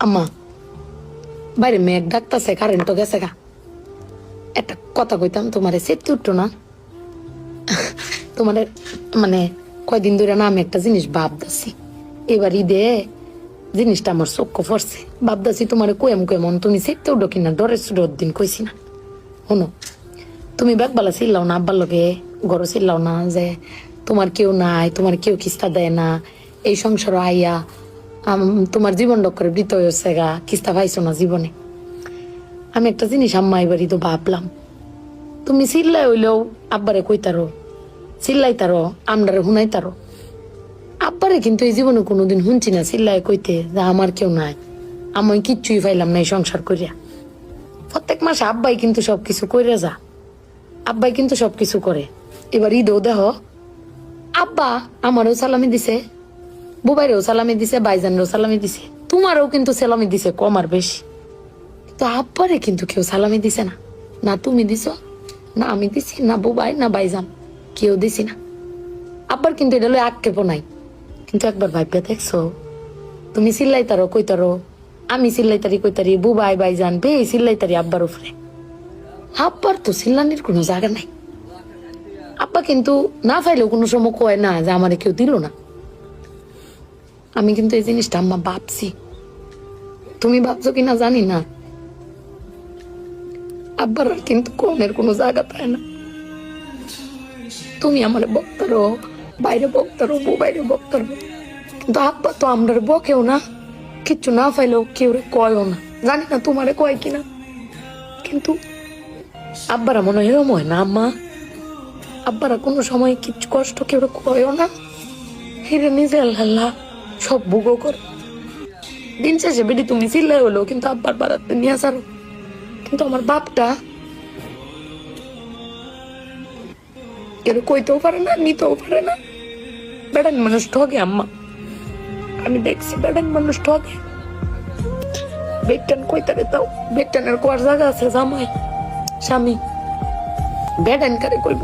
আম্মা বাইরে মেঘ ডাকতেছে, কারেন্ট তো গেছে গা। একটা কথা কইতাম, তোমার সেফটি উঠতো না? তোমার মানে কয়দিন ধরে না আমি একটা জিনিস ভাবতেছি, এবার ঈদে জিনিসটা আমার চোখ পড়ছে। ভাবতেছি তোমার কেমন তুমি সেফটি উঠো কিনা, ডরের সুডোর দিন কইছি না। শোনো, তুমি ব্যাগবালা চিল্লাও না, আব্বার লগে গড় চিল্লাও না যে তোমার কেউ নাই, তোমার কেউ কিস্তা দেয় না, এই সংসার আইয়া তোমার জীবন ডক্করে বৃত হয়েছে গা, কিস্তা পাইছো না জীবনে। আমি একটা জিনিস আম্মা এবারই তো ভাবলাম, তুমি চিল্লাই হইলেও আব্বারে কইতারো, চিল্লাইতারো, আমরারে শুনাইতারো। আব্বারে কিন্তু এই জীবনে কোনোদিন শুনছি না চিল্লাই কইতে যে আমার কেউ নাই, আমি কিচ্ছুই পাইলাম না এই সংসার করিয়া। প্রত্যেক মাসে আব্বাই কিন্তু সবকিছু কইরা যা, আব্বাই কিন্তু সবকিছু করে। এবার ঈদেও দেহ আব্বা আমারও সালামি দিছে, বুবাইরেও সালামি দিছে, বাইজানরেও সালামি দিছে, তোমারও কিন্তু সালামি দিছে কম আর বেশি। তো আব্বারে কিন্তু কেউ সালামি দিছে না, না তুমি দিছ, না আমি দিছি, না বুবাই, না বাইজান, কেউ দিছি না। আব্বার কিন্তু এটা লই আক্ষেপ নাই। কিন্তু একবার ভাইবে দেখছো, তুমি চিল্লাইতারো কইতারো, আমি চিল্লাইতারি কইতারি, বুবাই বাইজান বে চিল্লাইতারি আব্বার উপরে। আব্বার তো চিল্লানির কোনো জায়গা নাই। আব্বা কিন্তু না পাইলেও কোনো সময় কয় না যে আমারে কেউ দিল না। আমি কিন্তু এই জিনিসটা আম্মা ভাবছি, তুমি ভাবছো কিনা জানি না। আব্বার কিন্তু কনের কোনো জায়গা পায় না। তুমি আমার বক্তারো, বাইরে বক্তারো, বাইরে বক্তারো, কিন্তু আব্বা তো আমরা বকেও না, কিচ্ছু না পাইলেও কেউ কয়ও না। জানি না তোমারে কয় কিনা, কিন্তু আব্বারা মনে হয় এরম হয় না আম্মা। আব্বারা কোনো সময় কিচ্ছু কষ্ট কেউ কয়ও না, হিরে নিজে আল্লাহ সব ভোগও করে। দিন শেষে বেটি তুমি চিল্লাই হলো কিন্তু আব্বার বাড়াতে নিয়ে আসারো। কিন্তু আমার বাপটা কেউ কইতেও পারে না, নিতেও পারে না। বেড়ান মানুষ ঠকে আম্মা, আমি দেখছি বেড়ান মানুষ ঠকে। বেগটান কইতারে তাও বেগটানের কোয়ার জায়গা আছে, জামাই স্বামী বেড়ান কারে কইব।